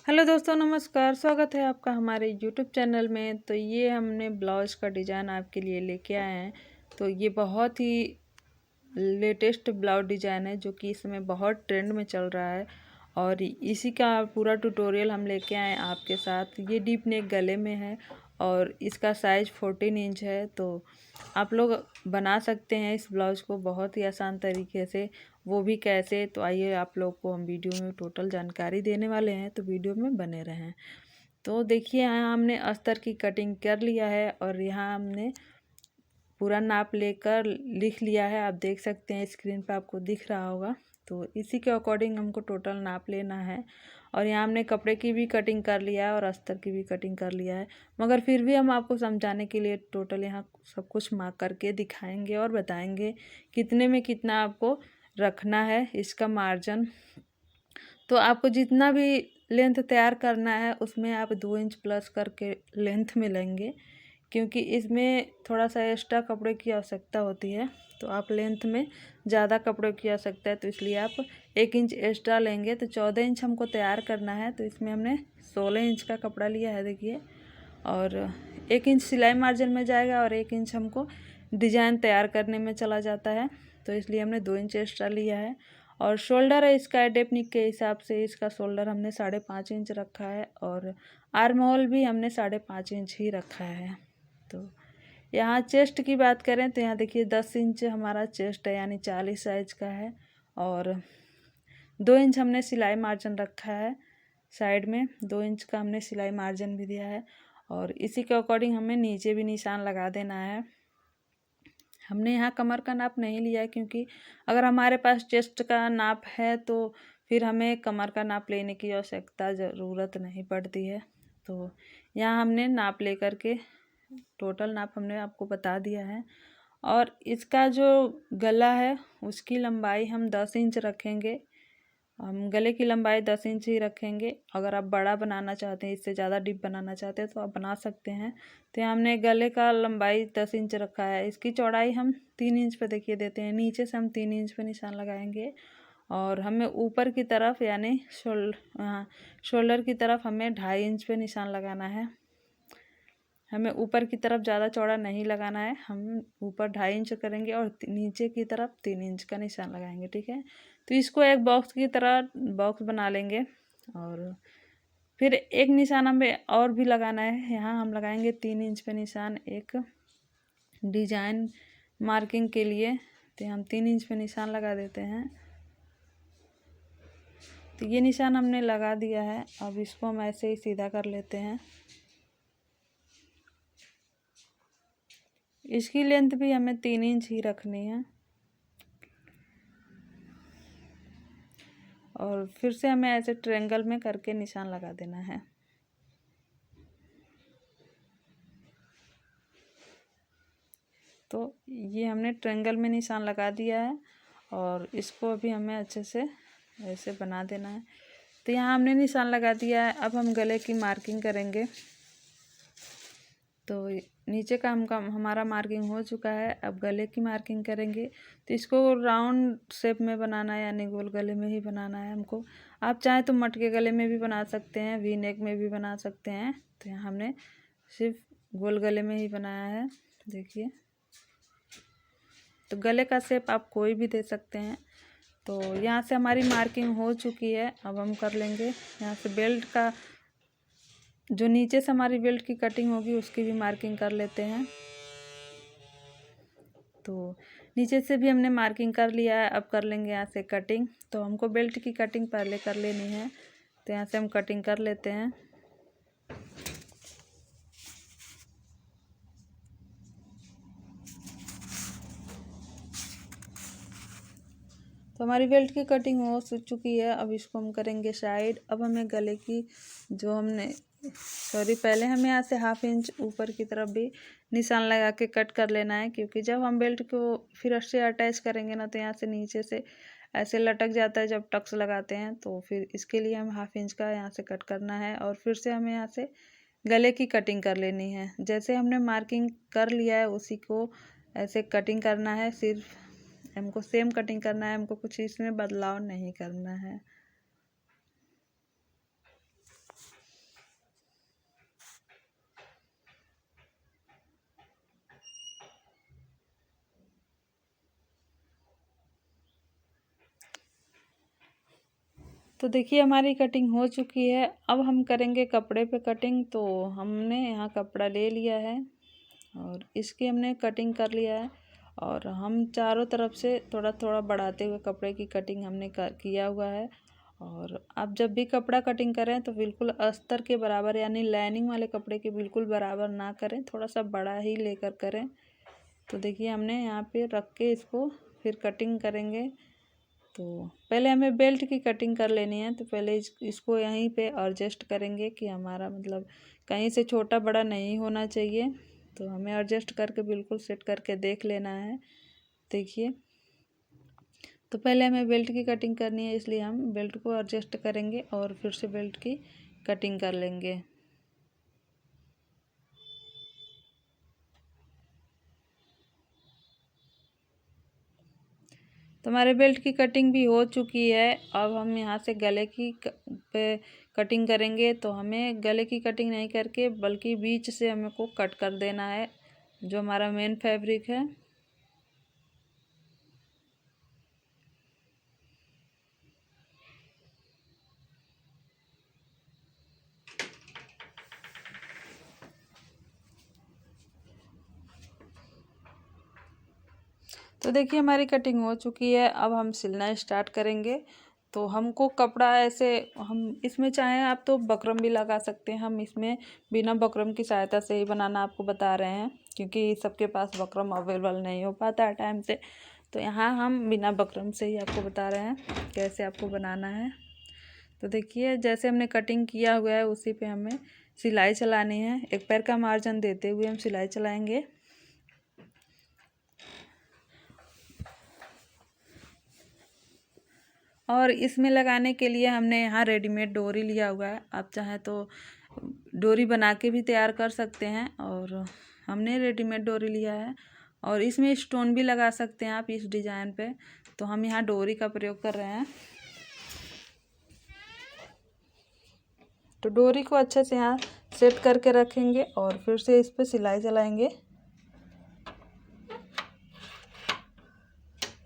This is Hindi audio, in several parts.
हेलो दोस्तों, नमस्कार। स्वागत है आपका हमारे यूट्यूब चैनल में। तो ये हमने ब्लाउज का डिज़ाइन आपके लिए लेके आए हैं। तो ये बहुत ही लेटेस्ट ब्लाउज डिज़ाइन है जो कि इस समय बहुत ट्रेंड में चल रहा है और इसी का पूरा ट्यूटोरियल हम लेके आए हैं आपके साथ। ये डीप नेक गले में है और इसका साइज़ 14 इंच है। तो आप लोग बना सकते हैं इस ब्लाउज को बहुत ही आसान तरीके से, वो भी कैसे। तो आइए आप लोग को हम वीडियो में टोटल जानकारी देने वाले हैं, तो वीडियो में बने रहें। तो देखिए, यहाँ हमने अस्तर की कटिंग कर लिया है और यहाँ हमने पूरा नाप लेकर लिख लिया है। आप देख सकते हैं स्क्रीन पे आपको दिख रहा होगा। तो इसी के अकॉर्डिंग हमको टोटल नाप लेना है। और यहाँ हमने कपड़े की भी कटिंग कर लिया है और अस्तर की भी कटिंग कर लिया है, मगर फिर भी हम आपको समझाने के लिए टोटल यहाँ सब कुछ मार्क करके दिखाएंगे और बताएंगे कितने में कितना आपको रखना है इसका मार्जिन। तो आपको जितना भी लेंथ तैयार करना है उसमें आप 2 इंच प्लस करके लेंथ में लेंगे, क्योंकि इसमें थोड़ा सा एक्स्ट्रा कपड़े की आवश्यकता होती है। तो आप लेंथ में ज़्यादा कपड़े की आवश्यकता है तो इसलिए आप 1 इंच एक्स्ट्रा लेंगे। तो 14 इंच हमको तैयार करना है, तो इसमें हमने 16 इंच का कपड़ा लिया है देखिए। और 1 इंच सिलाई मार्जिन में जाएगा और 1 इंच हमको डिज़ाइन तैयार करने में चला जाता है, तो इसलिए हमने 2 इंच एक्स्ट्रा लिया है। और शोल्डर है इसका एडेपनिक के हिसाब से, इसका शोल्डर हमने 5.5 इंच रखा है और आर्म होल भी हमने 5.5 इंच ही रखा है। तो यहाँ चेस्ट की बात करें तो यहाँ देखिए 10 इंच हमारा चेस्ट है, यानी 40 साइज का है। और 2 इंच हमने सिलाई मार्जिन रखा है, साइड में 2 इंच का हमने सिलाई मार्जिन भी दिया है। और इसी के अकॉर्डिंग हमें नीचे भी निशान लगा देना है। हमने यहाँ कमर का नाप नहीं लिया है, क्योंकि अगर हमारे पास चेस्ट का नाप है तो फिर हमें कमर का नाप लेने की आवश्यकता ज़रूरत नहीं पड़ती है। तो यहाँ हमने नाप लेकर के टोटल नाप हमने आपको बता दिया है। और इसका जो गला है उसकी लंबाई हम 10 इंच रखेंगे। हम गले की लंबाई 10 इंच ही रखेंगे। अगर आप बड़ा बनाना चाहते हैं, इससे ज़्यादा डीप बनाना चाहते हैं तो आप बना सकते हैं। तो यहाँ हमने गले का लंबाई 10 इंच रखा है। इसकी चौड़ाई हम 3 इंच पे देखिए देते हैं, नीचे से हम 3 इंच पे निशान लगाएंगे। और हमें ऊपर की तरफ यानी शोल्डर की तरफ हमें 2.5 इंच पे निशान लगाना है। हमें ऊपर की तरफ ज़्यादा चौड़ा नहीं लगाना है, हम ऊपर 2.5 इंच करेंगे और नीचे की तरफ 3 इंच का निशान लगाएंगे, ठीक है। तो इसको एक बॉक्स की तरह बॉक्स बना लेंगे। और फिर एक निशान हमें और भी लगाना है। यहाँ हम लगाएंगे 3 इंच पे निशान एक डिजाइन मार्किंग के लिए। तो हम 3 इंच पे निशान लगा देते हैं। तो ये निशान हमने लगा दिया है। अब इसको हम ऐसे ही सीधा कर लेते हैं। इसकी लेंथ भी हमें 3 इंच ही रखनी है। और फिर से हमें ऐसे ट्रायंगल में करके निशान लगा देना है। तो ये हमने ट्रायंगल में निशान लगा दिया है और इसको अभी हमें अच्छे से ऐसे बना देना है। तो यहाँ हमने निशान लगा दिया है। अब हम गले की मार्किंग करेंगे। तो नीचे का हमारा मार्किंग हो चुका है। अब गले की मार्किंग करेंगे। तो इसको राउंड शेप में बनाना है, यानी गोल गले में ही बनाना है हमको। आप चाहें तो मटके गले में भी बना सकते हैं, वी नेक में भी बना सकते हैं। तो यहाँ हमने सिर्फ गोल गले में ही बनाया है, देखिए। तो गले का शेप आप कोई भी दे सकते हैं। तो यहाँ से हमारी मार्किंग हो चुकी है। अब हम कर लेंगे यहाँ से बेल्ट का, जो नीचे से हमारी बेल्ट की कटिंग होगी उसकी भी मार्किंग कर लेते हैं। तो नीचे से भी हमने मार्किंग कर लिया है। अब कर लेंगे यहाँ से कटिंग। तो हमको बेल्ट की कटिंग पहले कर लेनी है, तो यहाँ से हम कटिंग कर लेते हैं। तो हमारी बेल्ट की कटिंग हो चुकी है। अब इसको हम करेंगे साइड। अब हमें गले की जो हमने पहले हमें यहाँ से 1/2 इंच ऊपर की तरफ भी निशान लगा के कट कर लेना है, क्योंकि जब हम बेल्ट को फिर से अटैच करेंगे ना तो यहाँ से नीचे से ऐसे लटक जाता है जब टक्स लगाते हैं। तो फिर इसके लिए हम 1/2 इंच का यहाँ से कट करना है और फिर से हमें यहाँ से गले की कटिंग कर लेनी है। जैसे हमने मार्किंग कर लिया है उसी को ऐसे कटिंग करना है। सिर्फ हमको सेम कटिंग करना है, हमको कुछ इसमें बदलाव नहीं करना है। तो देखिए हमारी कटिंग हो चुकी है। अब हम करेंगे कपड़े पे कटिंग। तो हमने यहाँ कपड़ा ले लिया है और इसकी हमने कटिंग कर लिया है और हम चारों तरफ से थोड़ा थोड़ा बढ़ाते हुए कपड़े की कटिंग हमने किया हुआ है। और आप जब भी कपड़ा कटिंग करें तो बिल्कुल अस्तर के बराबर यानी लाइनिंग वाले कपड़े के बिल्कुल बराबर ना करें, थोड़ा सा बड़ा ही लेकर करें। तो देखिए हमने यहाँ पे रख के इसको फिर कटिंग करेंगे। तो पहले हमें बेल्ट की कटिंग कर लेनी है। तो पहले इसको यहीं पे एडजस्ट करेंगे कि हमारा मतलब कहीं से छोटा बड़ा नहीं होना चाहिए। तो हमें एडजस्ट करके बिल्कुल सेट करके देख लेना है। देखिए तो पहले हमें बेल्ट की कटिंग करनी है, इसलिए हम बेल्ट को एडजस्ट करेंगे और फिर से बेल्ट की कटिंग कर लेंगे। तो हमारे बेल्ट की कटिंग भी हो चुकी है। अब हम यहाँ से गले की पे कटिंग करेंगे। तो हमें गले की कटिंग नहीं करके बल्कि बीच से हमें को कट कर देना है, जो हमारा मेन फैब्रिक है। तो देखिए हमारी कटिंग हो चुकी है। अब हम सिलना स्टार्ट करेंगे। तो हमको कपड़ा ऐसे हम इसमें चाहें आप तो बकरम भी लगा सकते हैं। हम इसमें बिना बकरम की सहायता से ही बनाना आपको बता रहे हैं, क्योंकि सबके पास बकरम अवेलेबल नहीं हो पाता है टाइम से। तो यहाँ हम बिना बकरम से ही आपको बता रहे हैं कैसे आपको बनाना है। तो देखिए जैसे हमने कटिंग किया हुआ है उसी पे हमें सिलाई चलानी है। एक पैर का मार्जिन देते हुए हम सिलाई चलाएंगे। और इसमें लगाने के लिए हमने यहाँ रेडीमेड डोरी लिया हुआ है। आप चाहें तो डोरी बना के भी तैयार कर सकते हैं, और हमने रेडीमेड डोरी लिया है। और इसमें स्टोन भी लगा सकते हैं आप इस डिज़ाइन पे। तो हम यहाँ डोरी का प्रयोग कर रहे हैं। तो डोरी को अच्छे से यहाँ सेट करके रखेंगे और फिर से इस पर सिलाई चलाएंगे।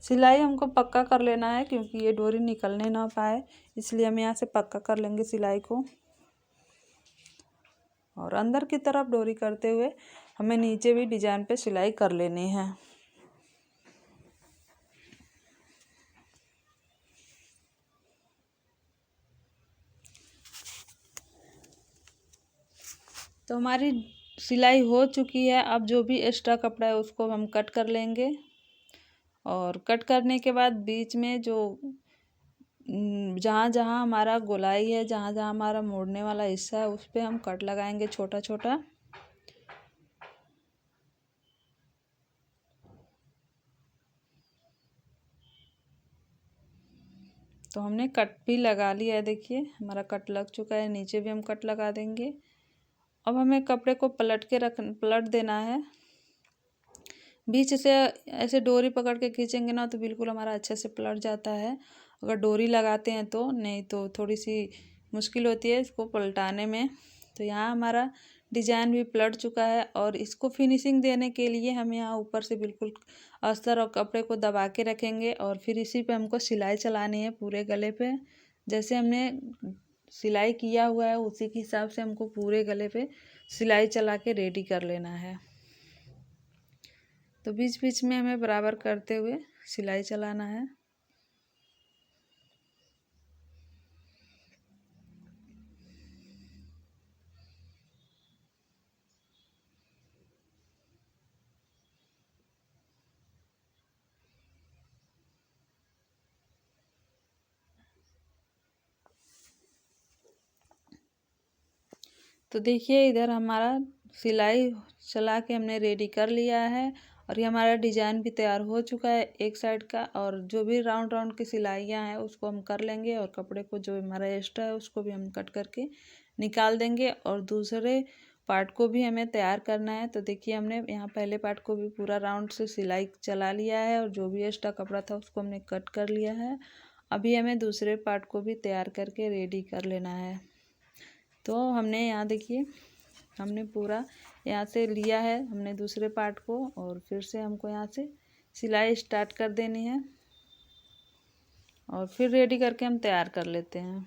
सिलाई हमको पक्का कर लेना है, क्योंकि ये डोरी निकलने ना पाए, इसलिए हम यहाँ से पक्का कर लेंगे सिलाई को। और अंदर की तरफ डोरी करते हुए हमें नीचे भी डिजाइन पे सिलाई कर लेनी है। तो हमारी सिलाई हो चुकी है। अब जो भी एक्स्ट्रा कपड़ा है उसको हम कट कर लेंगे। और कट करने के बाद बीच में जो जहाँ जहाँ हमारा गोलाई है, जहाँ जहाँ हमारा मोड़ने वाला हिस्सा है, उस पर हम कट लगाएंगे छोटा छोटा। तो हमने कट भी लगा लिया है। देखिए हमारा कट लग चुका है। नीचे भी हम कट लगा देंगे। अब हमें कपड़े को पलट देना है। बीच से ऐसे डोरी पकड़ के खींचेंगे ना तो बिल्कुल हमारा अच्छे से पलट जाता है। अगर डोरी लगाते हैं तो, नहीं तो थोड़ी सी मुश्किल होती है इसको पलटाने में। तो यहाँ हमारा डिजाइन भी पलट चुका है। और इसको फिनिशिंग देने के लिए हम यहाँ ऊपर से बिल्कुल अस्तर और कपड़े को दबा के रखेंगे। और फिर इसी पे हमको सिलाई चलानी है पूरे गले पे। जैसे हमने सिलाई किया हुआ है उसी के हिसाब से हमको पूरे गले पे सिलाई चला के रेडी कर लेना है। तो बीच बीच में हमें बराबर करते हुए सिलाई चलाना है। तो देखिए इधर हमारा सिलाई चला के हमने रेडी कर लिया है। और ये हमारा डिजाइन भी तैयार हो चुका है एक साइड का। और जो भी राउंड राउंड की सिलाइयाँ हैं उसको हम कर लेंगे। और कपड़े को जो हमारा एक्स्ट्रा है उसको भी हम कट करके निकाल देंगे। और दूसरे पार्ट को भी हमें तैयार करना है। तो देखिए हमने यहाँ पहले पार्ट को भी पूरा राउंड से सिलाई चला लिया है, और जो भी एक्स्ट्रा कपड़ा था उसको हमने कट कर लिया है। अभी हमें दूसरे पार्ट को भी तैयार करके रेडी कर लेना है। तो हमने यहाँ देखिए हमने पूरा यहाँ से लिया है हमने दूसरे पार्ट को, और फिर से हमको यहाँ से सिलाई स्टार्ट कर देनी है। और फिर रेडी करके हम तैयार कर लेते हैं।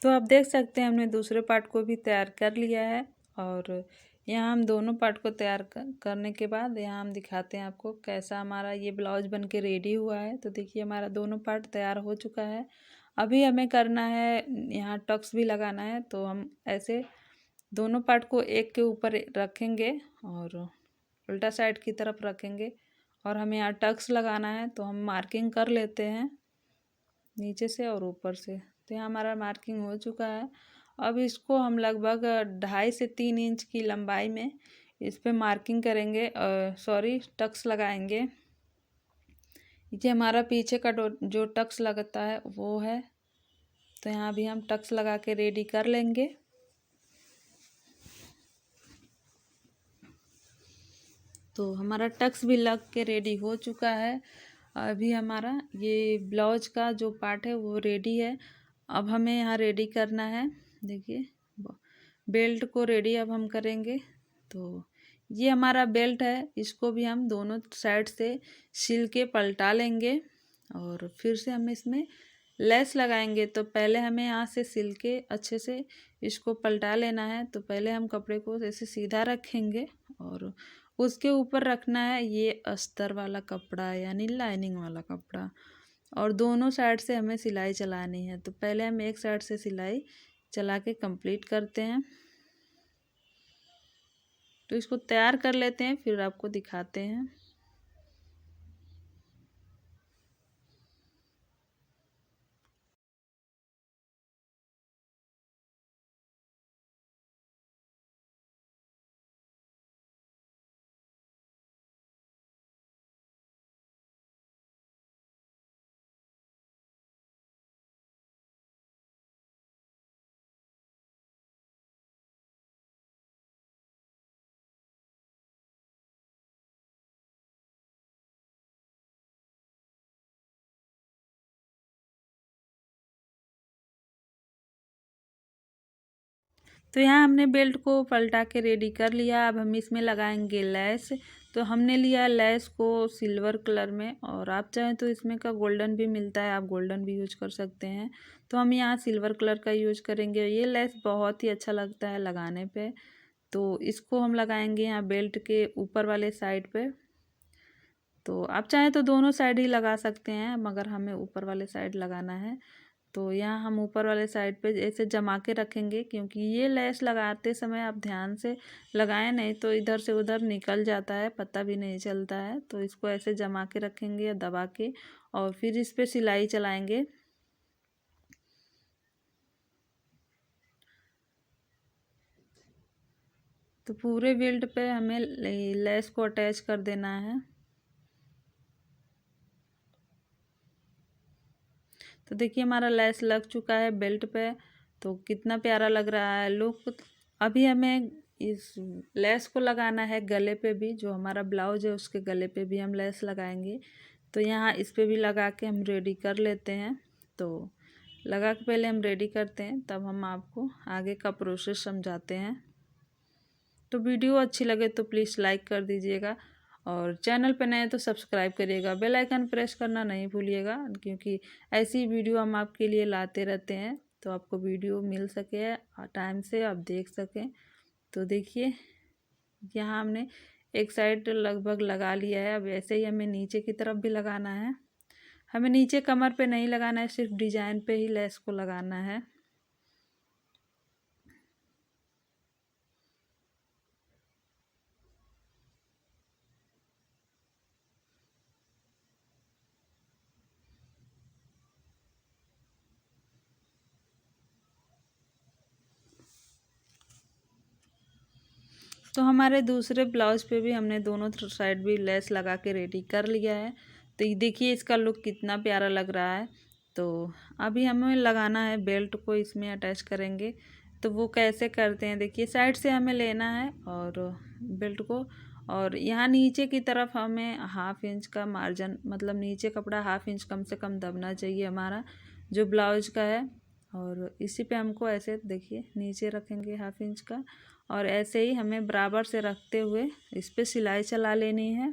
तो आप देख सकते हैं हमने दूसरे पार्ट को भी तैयार कर लिया है। और यहाँ हम दोनों पार्ट को तैयार करने के बाद यहाँ हम दिखाते हैं आपको कैसा हमारा ये ब्लाउज बन के रेडी हुआ है। तो देखिए हमारा दोनों पार्ट तैयार हो चुका है। अभी हमें करना है, यहाँ टक्स भी लगाना है। तो हम ऐसे दोनों पार्ट को एक के ऊपर रखेंगे और उल्टा साइड की तरफ रखेंगे और हमें यहाँ टक्स लगाना है। तो हम मार्किंग कर लेते हैं नीचे से और ऊपर से। तो यहाँ हमारा मार्किंग हो चुका है। अब इसको हम लगभग 2.5 से 3 इंच की लंबाई में इस पे मार्किंग करेंगे, टक्स लगाएंगे। ये हमारा पीछे का जो टक्स लगता है वो है। तो यहाँ भी हम टक्स लगा के रेडी कर लेंगे। तो हमारा टक्स भी लग के रेडी हो चुका है। अभी हमारा ये ब्लाउज का जो पार्ट है वो रेडी है। अब हमें यहाँ रेडी करना है। देखिए बेल्ट को रेडी अब हम करेंगे। तो ये हमारा बेल्ट है, इसको भी हम दोनों साइड से सिल के पलटा लेंगे और फिर से हम इसमें लेस लगाएंगे। तो पहले हमें यहाँ से सिल के अच्छे से इसको पलटा लेना है। तो पहले हम कपड़े को ऐसे सीधा रखेंगे और उसके ऊपर रखना है ये अस्तर वाला कपड़ा यानी लाइनिंग वाला कपड़ा, और दोनों साइड से हमें सिलाई चलानी है। तो पहले हम एक साइड से सिलाई चला के कंप्लीट करते हैं। तो इसको तैयार कर लेते हैं, फिर आपको दिखाते हैं। तो यहाँ हमने बेल्ट को पलटा के रेडी कर लिया। अब हम इसमें लगाएंगे लेस। तो हमने लिया लेस को सिल्वर कलर में, और आप चाहें तो इसमें का गोल्डन भी मिलता है, आप गोल्डन भी यूज कर सकते हैं। तो हम यहाँ सिल्वर कलर का यूज करेंगे। ये लेस बहुत ही अच्छा लगता है लगाने पे। तो इसको हम लगाएंगे यहाँ बेल्ट के ऊपर वाले साइड पे। तो आप चाहें तो दोनों साइड ही लगा सकते हैं, मगर हमें ऊपर वाले साइड लगाना है। तो यहाँ हम ऊपर वाले साइड पे ऐसे जमा के रखेंगे, क्योंकि ये लेस लगाते समय आप ध्यान से लगाएं, नहीं तो इधर से उधर निकल जाता है, पता भी नहीं चलता है। तो इसको ऐसे जमा के रखेंगे या दबा के, और फिर इस पे सिलाई चलाएंगे। तो पूरे बेल्ट पे हमें लेस को अटैच कर देना है। तो देखिए हमारा लेस लग चुका है बेल्ट पे। तो कितना प्यारा लग रहा है लुक। अभी हमें इस लेस को लगाना है गले पे भी, जो हमारा ब्लाउज है उसके गले पे भी हम लेस लगाएंगे। तो यहाँ इस पे भी लगा के हम रेडी कर लेते हैं। तो लगा के पहले हम रेडी करते हैं, तब हम आपको आगे का प्रोसेस समझाते हैं। तो वीडियो अच्छी लगे तो प्लीज़ लाइक कर दीजिएगा और चैनल पे नए हैं तो सब्सक्राइब करिएगा, बेल आइकन प्रेस करना नहीं भूलिएगा, क्योंकि ऐसी वीडियो हम आपके लिए लाते रहते हैं तो आपको वीडियो मिल सके टाइम से, आप देख सकें। तो देखिए यहाँ हमने एक साइड लगभग लगा लिया है। अब ऐसे ही हमें नीचे की तरफ भी लगाना है। हमें नीचे कमर पे नहीं लगाना है, सिर्फ डिजाइन पे ही लेस को लगाना है। तो हमारे दूसरे ब्लाउज पे भी हमने दोनों साइड भी लेस लगा के रेडी कर लिया है। तो ये देखिए इसका लुक कितना प्यारा लग रहा है। तो अभी हमें लगाना है बेल्ट को, इसमें अटैच करेंगे। तो वो कैसे करते हैं देखिए, साइड से हमें लेना है और बेल्ट को, और यहाँ नीचे की तरफ हमें 1/2 इंच का मार्जिन, मतलब नीचे कपड़ा 1/2 इंच कम से कम दबना चाहिए हमारा जो ब्लाउज का है। और इसी पे हमको ऐसे देखिए नीचे रखेंगे 1/2 इंच का, और ऐसे ही हमें बराबर से रखते हुए इस पे सिलाई चला लेनी है।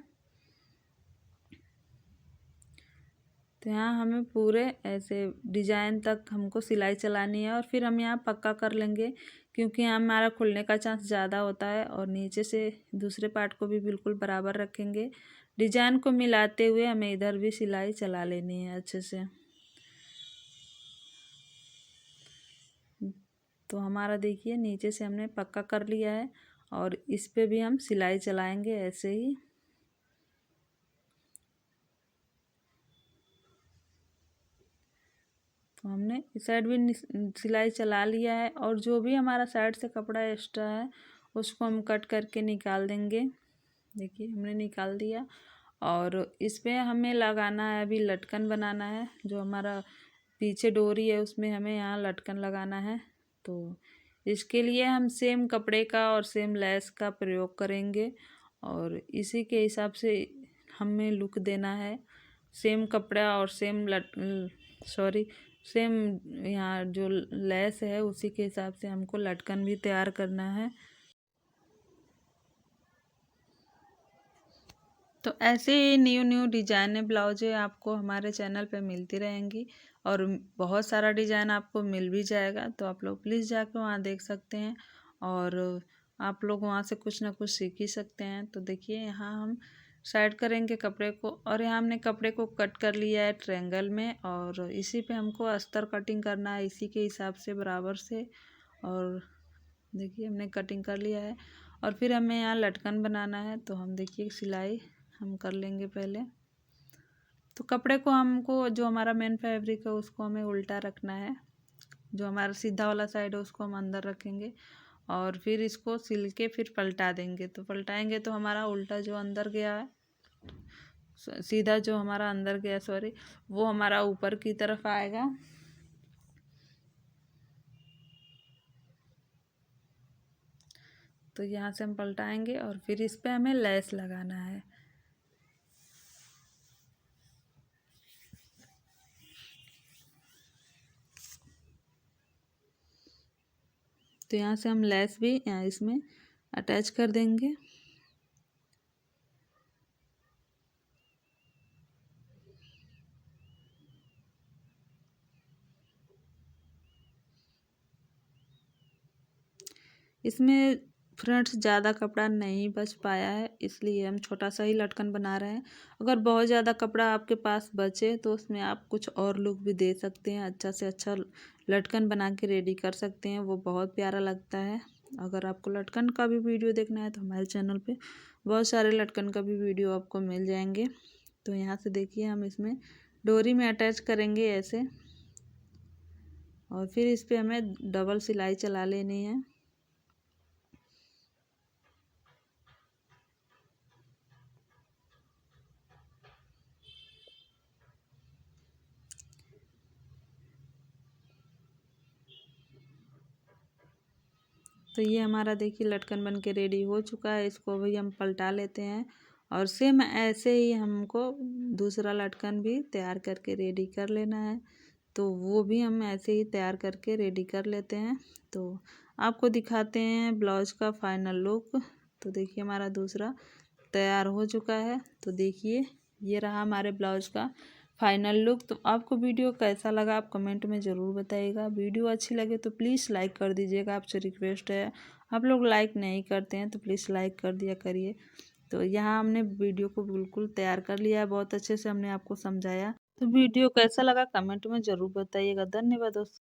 तो यहाँ हमें पूरे ऐसे डिजाइन तक हमको सिलाई चलानी है, और फिर हम यहाँ पक्का कर लेंगे, क्योंकि यहाँ हमारा खुलने का चांस ज़्यादा होता है। और नीचे से दूसरे पार्ट को भी बिल्कुल बराबर रखेंगे। डिजाइन को मिलाते हुए हमें इधर भी सिलाई चला लेनी है अच्छे से। तो हमारा देखिए नीचे से हमने पक्का कर लिया है, और इस पे भी हम सिलाई चलाएंगे ऐसे ही। तो हमने इस साइड भी सिलाई चला लिया है, और जो भी हमारा साइड से कपड़ा एक्स्ट्रा है उसको हम कट करके निकाल देंगे। देखिए हमने निकाल दिया, और इस पे हमें लगाना है, अभी लटकन बनाना है। जो हमारा पीछे डोरी है उसमें हमें यहाँ लटकन लगाना है। तो इसके लिए हम सेम कपड़े का और सेम लेस का प्रयोग करेंगे, और इसी के हिसाब से हमें लुक देना है। सेम कपड़ा और सेम यहाँ जो लेस है उसी के हिसाब से हमको लटकन भी तैयार करना है। तो ऐसे ही न्यू न्यू डिजाइने ब्लाउजें आपको हमारे चैनल पे मिलती रहेंगी, और बहुत सारा डिज़ाइन आपको मिल भी जाएगा। तो आप लोग प्लीज़ जाकर वहाँ देख सकते हैं, और आप लोग वहाँ से कुछ ना कुछ सीख ही सकते हैं। तो देखिए यहाँ हम साइड करेंगे कपड़े को, और यहाँ हमने कपड़े को कट कर लिया है ट्रायंगल में, और इसी पे हमको अस्तर कटिंग करना है इसी के हिसाब से बराबर से। और देखिए हमने कटिंग कर लिया है, और फिर हमें यहाँ लटकन बनाना है। तो हम देखिए सिलाई हम कर लेंगे पहले। तो कपड़े को हमको, जो हमारा मेन फैब्रिक है उसको हमें उल्टा रखना है, जो हमारा सीधा वाला साइड है उसको हम अंदर रखेंगे, और फिर इसको सिल के फिर पलटा देंगे। तो पलटाएंगे तो हमारा उल्टा जो अंदर गया है, सीधा जो हमारा अंदर गया वो हमारा ऊपर की तरफ आएगा। तो यहाँ से हम पलटाएंगे, और फिर इस पे हमें लेस लगाना है। तो यहाँ से हम लेस भी यहाँ इसमें अटैच कर देंगे। इसमें फ्रेंड्स ज़्यादा कपड़ा नहीं बच पाया है, इसलिए हम छोटा सा ही लटकन बना रहे हैं। अगर बहुत ज़्यादा कपड़ा आपके पास बचे तो उसमें आप कुछ और लुक भी दे सकते हैं, अच्छा से अच्छा लटकन बना के रेडी कर सकते हैं, वो बहुत प्यारा लगता है। अगर आपको लटकन का भी वीडियो देखना है तो हमारे चैनल पे बहुत सारे लटकन का भी वीडियो आपको मिल जाएंगे। तो यहाँ से देखिए हम इसमें डोरी में अटैच करेंगे ऐसे, और फिर इस पर हमें डबल सिलाई चला लेनी है। तो ये हमारा देखिए लटकन बन के रेडी हो चुका है। इसको भी हम पलटा लेते हैं, और सेम ऐसे ही हमको दूसरा लटकन भी तैयार करके रेडी कर लेना है। तो वो भी हम ऐसे ही तैयार करके रेडी कर लेते हैं। तो आपको दिखाते हैं ब्लाउज का फाइनल लुक। तो देखिए हमारा दूसरा तैयार हो चुका है। तो देखिए ये रहा हमारे ब्लाउज का फाइनल लुक। तो आपको वीडियो कैसा लगा आप कमेंट में ज़रूर बताइएगा। वीडियो अच्छी लगे तो प्लीज़ लाइक कर दीजिएगा, आपसे रिक्वेस्ट है। आप लोग लाइक नहीं करते हैं तो प्लीज़ लाइक कर दिया करिए। तो यहाँ हमने वीडियो को बिल्कुल तैयार कर लिया है, बहुत अच्छे से हमने आपको समझाया। तो वीडियो कैसा लगा कमेंट में ज़रूर बताइएगा। धन्यवाद दोस्तों।